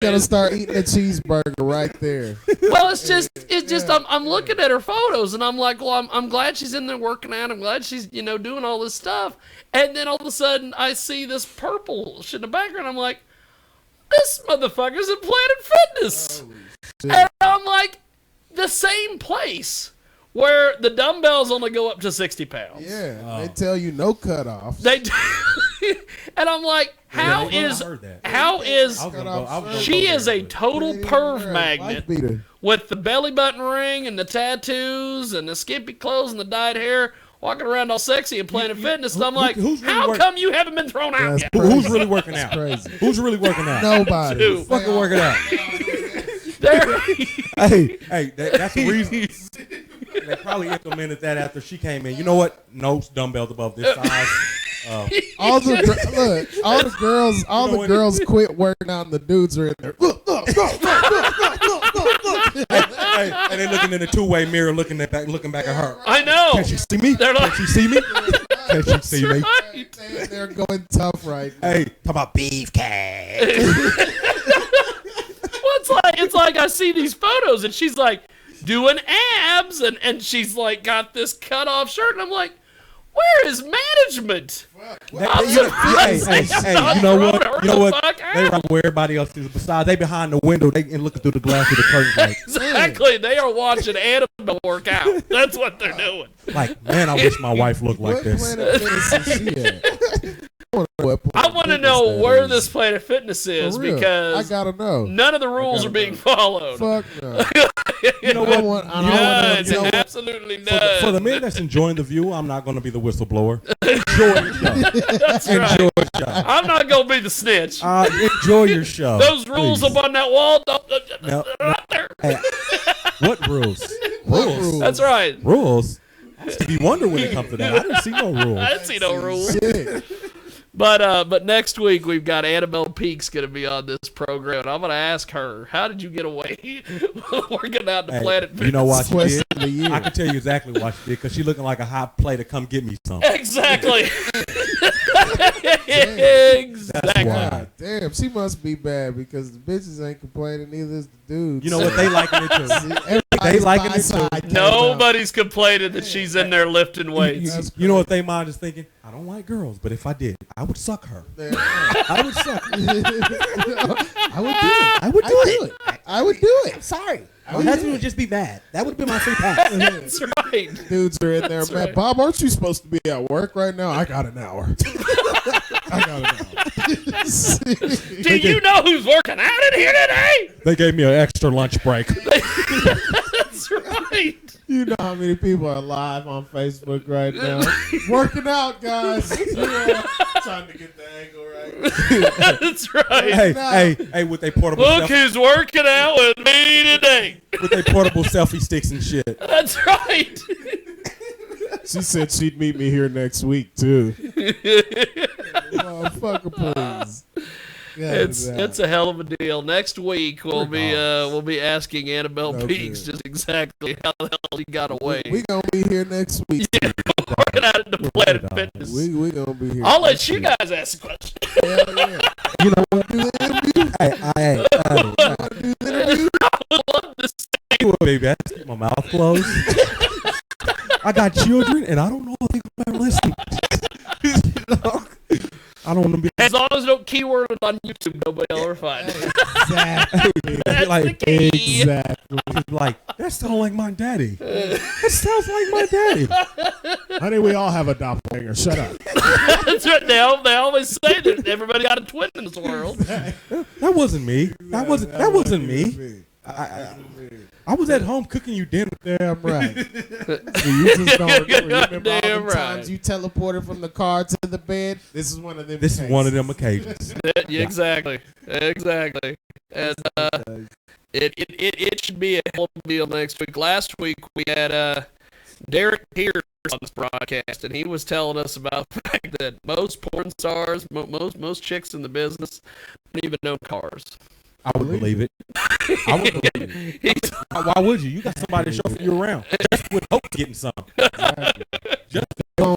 Gotta start eating a cheeseburger right there. Well, it's just I'm looking at her photos and I'm like, well, I'm glad she's in there working out. I'm glad she's doing all this stuff. And then all of a sudden I see this purple shit in the background. I'm like, this motherfucker's at Planet Fitness. And I'm like, the same place where the dumbbells only go up to 60 pounds. Yeah, they tell you no cutoffs. They do. And I'm like, she is a total perv magnet with the belly button ring and the tattoos and the skimpy clothes and the dyed hair, walking around all sexy and Planet Fitness. And I'm like, how come you haven't been thrown out yet? Who's really working out? Who's really working out? Nobody. Who's fucking working out? Hey, that's the reason. They probably implemented that after she came in. You know what? No dumbbells above this size. All the girls quit working out and the dudes are in there. Look. Hey, and they're looking in the two-way mirror, looking back at her. I know. Can she see me? Can she see me? Can she see me? Right. They're going tough right now. Hey, talk about beefcake. It's like I see these photos and she's like doing abs and she's like got this cut off shirt and I'm like, where is management? You know what? They right where everybody else is. Besides, they behind the window and looking through the glass of the curtain. Like, exactly. They are watching Annabelle work out. That's what they're doing. Like, man, I wish my wife looked like this. I want to know where this Planet Fitness is because I gotta know. None of the rules are being followed. Fuck no. You know what? Absolutely none. For the men that's enjoying the view, I'm not going to be the whistleblower. Enjoy your show. That's right. Enjoy your show. I'm not going to be the snitch. Enjoy your show. Those rules up on that wall, right there. Hey, what rules? Rules. That's right. Rules. You wonder when it comes to that. I didn't see no rules. I didn't see no rules. But next week we've got Annabelle Peake's going to be on this program, and I'm going to ask her, how did you get away working out the Planet Fitness? You know what she did? I can tell you exactly what she did because she's looking like a hot play to come get me something. Exactly. Exactly. Damn, she must be bad because the bitches ain't complaining, neither is the dudes. You know what? They liking it too. They liking it too. Nobody's complaining that she's in there lifting weights. You know what they mind is thinking? I don't like girls, but if I did, I would suck her. I would suck her. I would do it. I would do it. Sorry. My husband would just be mad. That would have been my free pass. That's right. Dudes are in there, man. Right. Bob, aren't you supposed to be at work right now? I got an hour. Do you know who's working out in here today? They gave me an extra lunch break. That's right. You know how many people are live on Facebook right now? Working out, guys. Trying to get the angle right. That's right. Hey, with their portable Look who's working out with me today. With their portable selfie sticks and shit. That's right. She said she'd meet me here next week, too. Motherfucker, please. It's a hell of a deal. Next week we'll be asking Annabelle Peake's just exactly how the hell he got away. We gonna be here next week. Yeah, working out at the Planet Fitness. We gonna be here. I'll let you guys ask the question. Hell yeah. You know what? Do the interview. Do the interview. I would love to see. Baby, I just keep my mouth closed. I got children, and I don't know if they're gonna listen. I don't want to be. As long as don't keyword it on YouTube, nobody will ever find it. Exactly. That's the key. Exactly. Like, that sounds like my daddy. That sounds like my daddy. Honey, we all have a doppelganger. Shut up. That's right. They always say that everybody got a twin in this world. That wasn't me. That wasn't me. I was at home cooking you dinner. Damn right. You just don't remember all the times you teleported from the car to the bed. This is one of them. This is one of them occasions. Yeah, exactly. And it should be a hell of a deal next week. Last week we had Derek Pierce on this broadcast, and he was telling us about the fact that most porn stars, most chicks in the business, don't even own cars. I would believe it. Why would you? You got somebody to chauffeur you around. Just with hope of getting some. Exactly.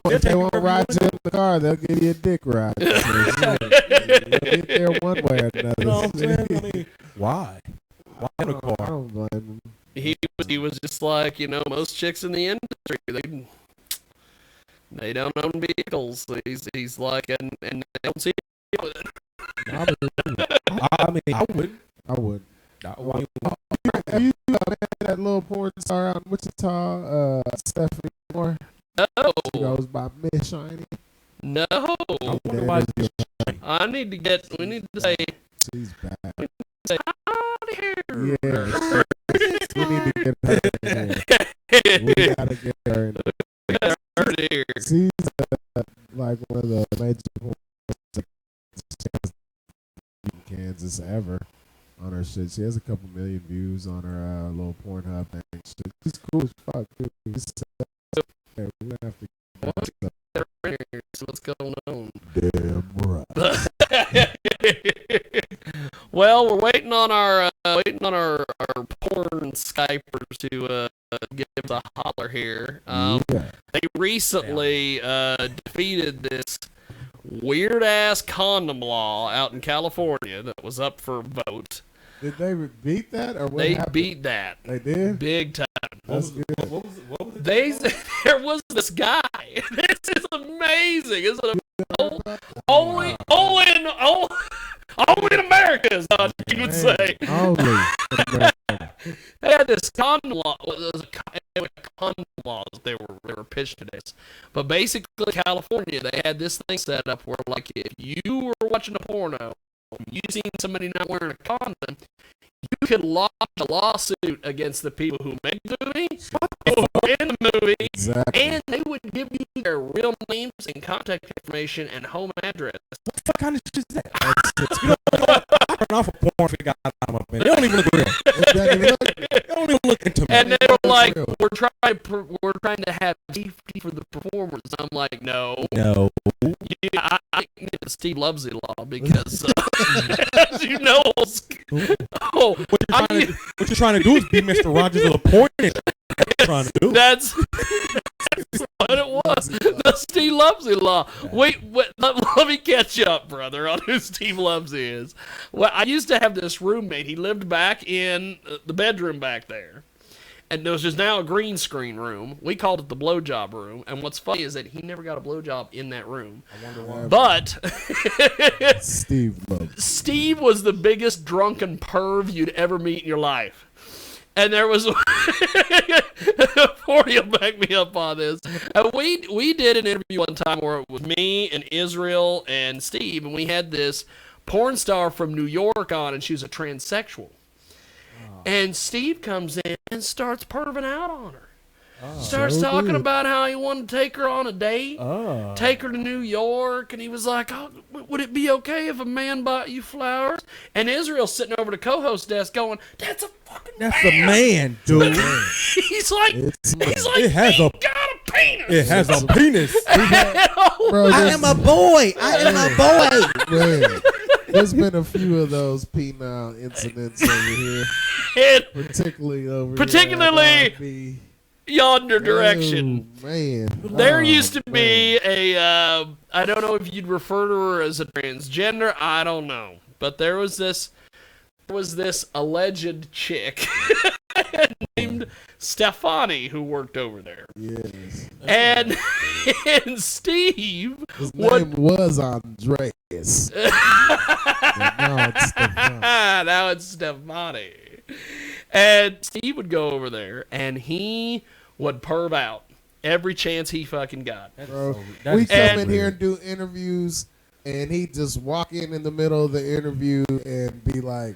If they won't ride you in the car, they'll give you a dick ride. They'll get there one way or another. You know what I'm saying? I mean, Why? Why in a I car? don't blame him. He was just like, most chicks in the industry, they don't own vehicles. He's like, and they don't see it with it. I mean, I would. I would. Why? Have you that little porn star out in Wichita, Stephanie Moore? No, She goes by Miss Shiny. no. I wonder why it's We need to say, She's bad. out of here. Yeah. We need to get her in here. We gotta get her in here. She's like one of the major porn stars in Kansas ever on her shit. She has a couple million views on her little Pornhub thing. She's cool as fuck, too. We're gonna have to What's going on? damn right. Well, we're waiting on our porn Skypers to give us a holler here. Yeah. They recently defeated this weird ass condom law out in California that was up for vote. Did they beat that or what They happened? beat that They did? big time. That's good. What was it? There was this guy. This is amazing. Isn't it? Only in America is how you would say. Only. They had this condom law. It was condom laws they were pitched to this. But basically, California, they had this thing set up where, like, if you were watching a porno, you seen somebody not wearing a condom, you could lodge a lawsuit against the people who made the movie, who were in the movie, Exactly. and they would give you their real names and contact information and home address. What the fuck kind of shit is that? I turn off a porn if it got out of my man. They don't even look real. They don't even look intimate. And they were like, real. we're trying to have safety for the performers. I'm like, no. No. Yeah, I need the Steve Lovesy law because, as you know, What you're trying to do is be Mr. Rogers of the porn industry. Trying to do. That's what it was. The Steve Lovesy law. Wait, let me catch you up, brother, on who Steve Lovesy is. Well, I used to have this roommate. He lived back in the bedroom back there. And there was just now a green screen room. We called it the blowjob room. And what's funny is that he never got a blowjob in that room. I wonder why. But Steve loves. Steve was the biggest drunken perv you'd ever meet in your life. And there was 40 will back me up on this. And we did an interview one time where it was me and Israel and Steve, and we had this porn star from New York on, and she was a transsexual. And Steve comes in and starts perving out on her. Starts So talking good. about how he wanted to take her on a date, take her to New York, and he was like, oh, would it be okay if a man bought you flowers? And Israel's sitting over the co-host desk going, that's a fucking That's man. a man, dude. He's like, It has he a- got a penis. It has a penis. Bro, I am a boy. I am a boy. Man, there's been a few of those penile incidents over here, And particularly over Particularly- here at RB. yonder direction. Oh, man. There used to man. be a, I don't know if you'd refer to her as a transgender, I don't know. But there was this alleged chick named Stefani who worked over there. Yes. And Steve His would... name was Andreas. But now it's Stefan. Now it's Stefani. And Steve would go over there, and he would perv out every chance he fucking got. Bro, That we is come so in weird. here and do interviews, and he just walk in the middle of the interview and be like,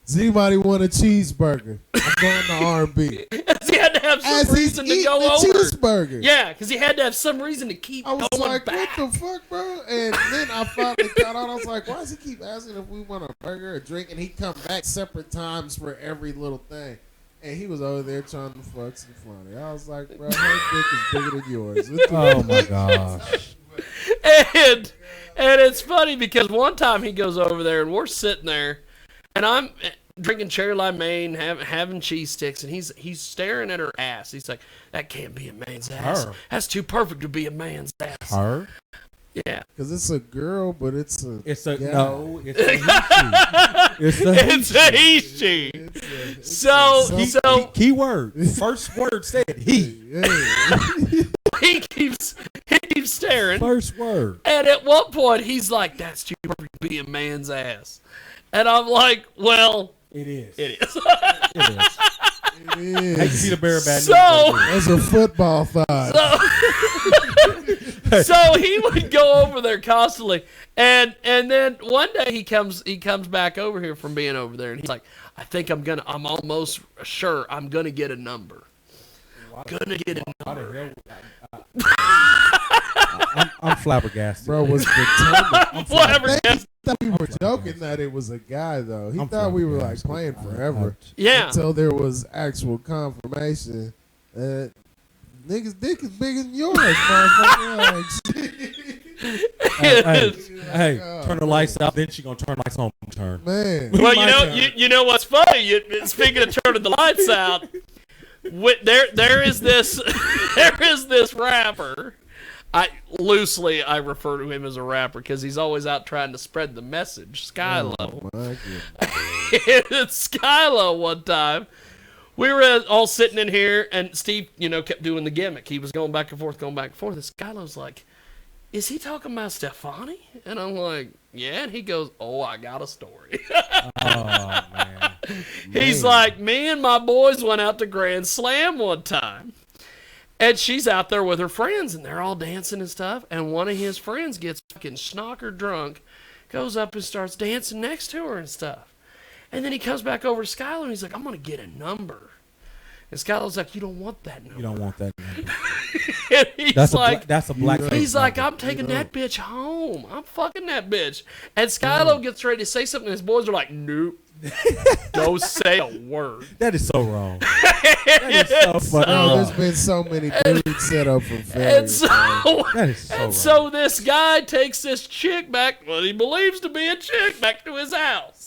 "Does anybody want a cheeseburger? I'm going to R&B." He had to have some As he's reason to eating go the over. cheeseburger. Yeah, because he had to have some reason to keep I was going like, back. what the fuck, bro? And then I finally got out. I was like, why does he keep asking if we want a burger or a drink? And he come back separate times for every little thing. And he was over there trying to fuck some funny. I was like, bro, her dick is bigger than yours. Oh my gosh. And it's funny because one time he goes over there and we're sitting there, and I'm drinking cherry limeade and having cheese sticks, and he's staring at her ass. He's like, that can't be a man's ass. Her. That's too perfect to be a man's ass. Her? Yeah. Because it's a girl, but it's a It's a guy. no. It's a It's a he, she. So key word. First word said he. Yeah. he keeps staring. First word. And at one point, he's like, "That's too perfect to be a man's ass," and I'm like, "Well, It is. it is." It is. It is. Hate to see the bear bad So- news. That's a football thought. So he would go over there constantly, and then one day he comes back over here from being over there, and he's like, I'm almost sure I'm gonna get a number. Gonna get a number. I'm flabbergasted. Bro was determined. Whatever. He thought we were joking that it was a guy, though. He thought we were like playing forever. Yeah. Until there was actual confirmation that nigga's dick is bigger than yours, motherfucker. Hey, turn the lights out, then she gonna turn lights on. Turn. Man. Well, My turn. you know what's funny? Speaking of turning the lights out, there is this rapper. I refer to him as a rapper because he's always out trying to spread the message. Skylo. Oh, my goodness. Skylo one time. We were all sitting in here, and Steve, kept doing the gimmick. He was going back and forth. And Skylo's like, "Is he talking about Stefani?" And I'm like, "Yeah." And he goes, "Oh, I got a story." Oh man. He's like, "Me and my boys went out to Grand Slam one time. And she's out there with her friends, and they're all dancing and stuff. And one of his friends gets fucking schnocker drunk, goes up and starts dancing next to her and stuff. And then he comes back over to Skylar, and he's like, I'm going to get a number. And Skylar's like, you don't want that number. You don't want that number. And he's That's like, a black. he's like, I'm taking that bitch home. I'm fucking that bitch. And Skylar gets ready to say something, and his boys are like, nope. Don't say a word. That is so wrong. That is so fucking Bro, wrong. there's been so many dudes set up for failure. And so, That is so wrong. so this guy takes this chick back, what he believes to be a chick, back to his house.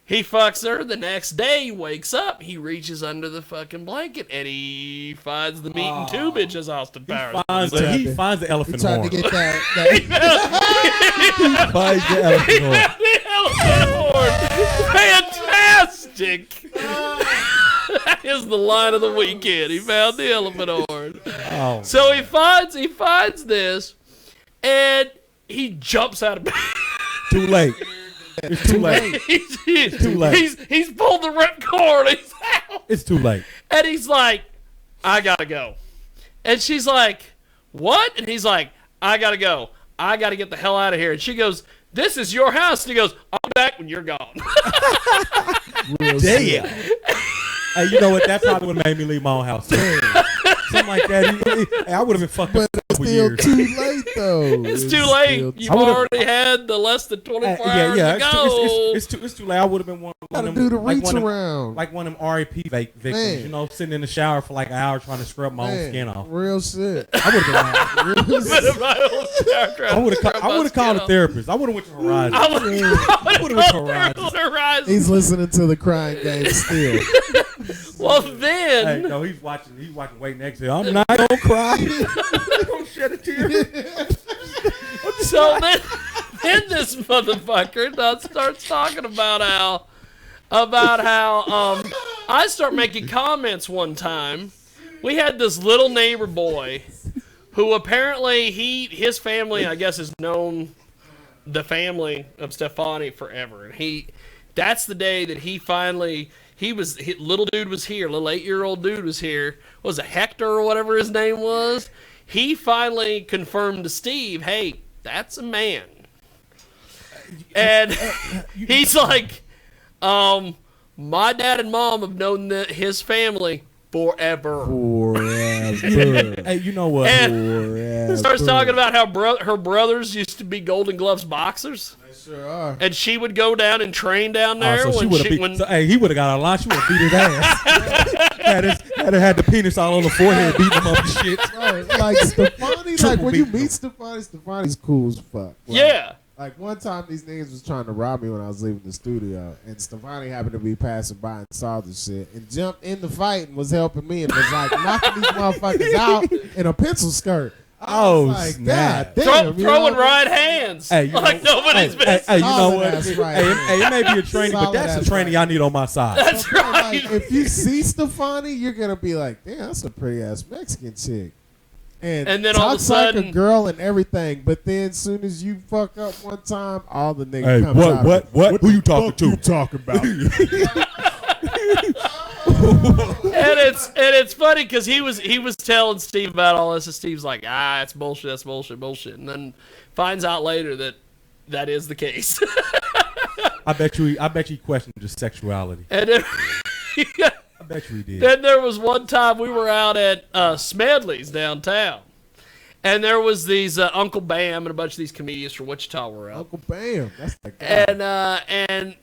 He fucks her. The next day, he wakes up. He reaches under the fucking blanket, and he finds the meat and two bitches Austin Powers. He finds the elephant Trying horn. to get that He finds the elephant horn. The elephant horn. Fantastic. That is the line of the weekend. He found the elephant horn. Oh, So he finds this, and he jumps out of bed. too late. It's too late. He's too late. He's pulled the ripcord. He's out. It's too late. And he's like, I gotta go. And she's like, what? And he's like, I gotta go. I gotta get the hell out of here. And she goes, this is your house. And he goes, I'll be back when you're gone. real Damn. shit. Hey, you know what? That probably would have made me leave my own house. Something like that. Hey, I would have been fucked up for Still years. too late, though. It's too late. still You've I would've- already had the less than 24 hours to go. It's too late. I would have been one of Gotta them. do the like reach one of them- around. Like one of them RAP victims, Man. you know, sitting in the shower for like an hour trying to scrub my own skin off. Real shit. I would have been. Real shit. I would have called a therapist. I would have went to Horizon. I would have went to Horizon. He's listening to the crying game still. Well, Hey, then, no, he's watching. Waiting next to him. I'm not gonna cry. I'm gonna shed a tear. so then this motherfucker starts talking about how I start making comments one time. We had this little neighbor boy who apparently his family, I guess, has known the family of Stefani forever. And that's the day that little dude was here, little 8-year-old dude was here. What was it, Hector or whatever his name was? He finally confirmed to Steve, hey, that's a man. And he's like, my dad and mom have known his family forever. Forever. Hey, you know what? And starts talking about how her brothers used to be Golden Gloves boxers. They sure are. And she would go down and train down there. So he would have got out of line. She would have beat his ass. had the penis all on the forehead, beating him up and shit. Right, like Stefani, like when you meet Stefani's cool as fuck. Like, Yeah. Like one time these niggas was trying to rob me when I was leaving the studio, and Stefani happened to be passing by and saw the shit and jumped in the fight and was helping me and was like knocking these motherfuckers out in a pencil skirt. Oh, like, snap. God damn, Throwing right hands. Hey, you like know, nobody's business. Hey, you know Solid what? ass right Hey, hand. it may be a training, but Solid that's a ass training right I need on my side. That's But, right. like, if you see Stefani, you're gonna be like, damn, that's a pretty ass Mexican chick. And then all of a talks like sudden- a girl and everything, but then as soon as you fuck up one time, all the niggas Hey, comes out. what? Who you talking to? You talking about? and it's funny because he was telling Steve about all this, and Steve's like, it's bullshit, that's bullshit, and then finds out later that is the case. I bet you questioned his sexuality. And then, I bet you he did. then there was one time we were out at Smedley's downtown, and there was these Uncle Bam and a bunch of these comedians from Wichita were out, Uncle Bam, that's the guy. and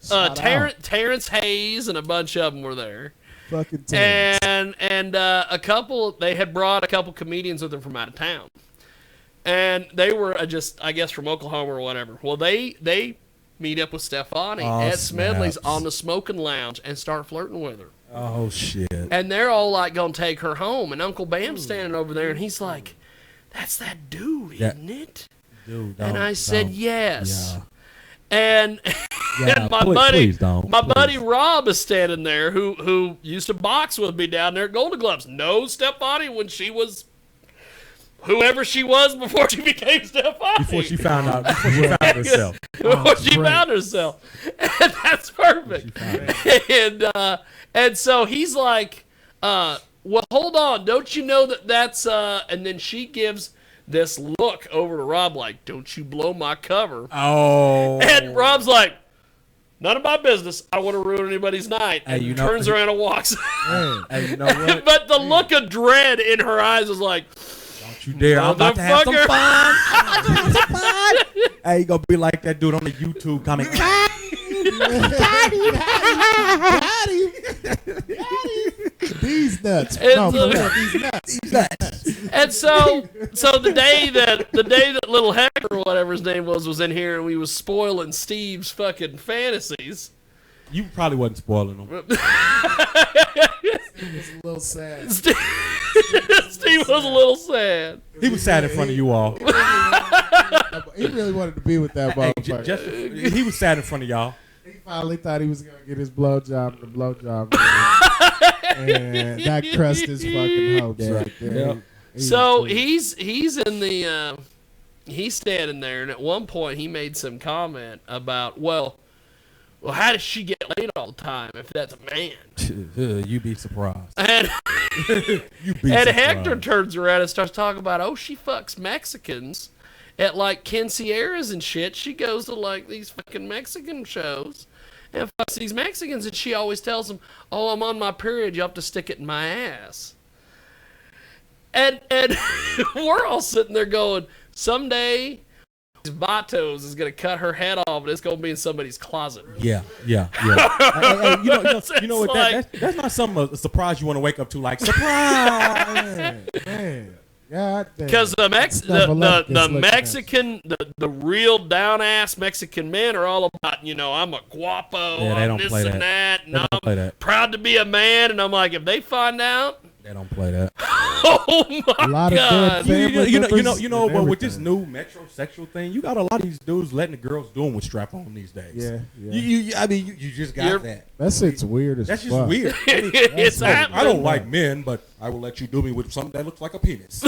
Shout out. Terrence Hayes and a bunch of them were there. Fucking Terrence. And a couple, they had brought a couple comedians with them from out of town. And they were just, I guess, from Oklahoma or whatever. Well, they meet up with Stefani at Smedley's snaps. on the smoking lounge and start flirting with her. Oh shit. And they're all like going to take her home. And Uncle Bam's standing over there and he's like, that's that dude, isn't it? Dude, And I said, yes. Yeah. And, Yeah, and my please don't. buddy Rob is standing there who used to box with me down there at Golden Gloves. Knows Stefani when she was whoever she was before she became Stefani. Before she found out. Before she found herself. Before she found herself. And that's perfect. And so he's like, well, hold on. Don't you know that's and then she gives this look over to Rob like, don't you blow my cover. Oh. And Rob's like, none of my business. I don't want to ruin anybody's night. And you know- turns around and walks. Hey, you know what? But the look of dread in her eyes was like, Don't you dare. I'm about to have some Motherfucker. fun. I'm about to have some fun. Hey, you gonna be like that dude on the YouTube comment. These nuts. And No, so- for real, these nuts. and so the day that little Hector or whatever his name was in here and we was spoiling Steve's fucking fantasies. You probably wasn't spoiling them. It's a little sad. Steve was a little sad. He was sad in front of you all. He really wanted to be with that Hey, motherfucker. he was sad in front of y'all. He finally thought he was gonna get his blowjob, and the blowjob, and that crushed his fucking hopes right there. Yep. So he's in the he's standing there, and at one point he made some comment about, well, how does she get laid all the time if that's a man? You be surprised. And You be and surprised. Hector turns around and starts talking about, oh, she fucks Mexicans at like quinceañeras and shit. She goes to like these fucking Mexican shows and fucks these Mexicans, and she always tells them, oh, I'm on my period, you have to stick it in my ass. And we're all sitting there going, someday Vatos is gonna cut her head off and it's gonna be in somebody's closet. Yeah. Hey, you know what? like- That's not something a surprise you want to wake up to. Like surprise. Man, God damn. Because the Snuffleupagus Mexican, the real down ass Mexican men are all about, I'm a guapo, Yeah, they I'm don't this play and that, and They don't play I'm that. proud to be a man. And I'm like, if they find out, They don't play that. oh my A lot of god, good family members You know, and but with this everything. new metrosexual thing, you got a lot of these dudes letting the girls do them with strap on these days. Yeah. You just got that. That shit's weird as That's just fuck. weird. it's That's happening. I don't like men, but I will let you do me with something that looks like a penis.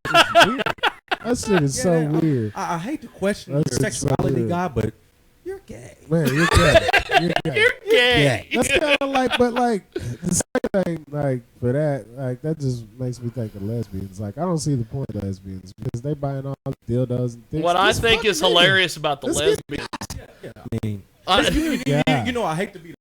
That shit is so Yeah, weird. I hate to question That's your so sexuality, weird. guy, but you're gay. Man, you're gay. You're gay. You're gay. That's kind of like, but like the same thing, like for that, like that just makes me think of lesbians. Like I don't see the point of lesbians because they buying all the dildos and things. What I Just think fuck is me. hilarious about the Let's lesbians, I mean, uh, you know, I hate to be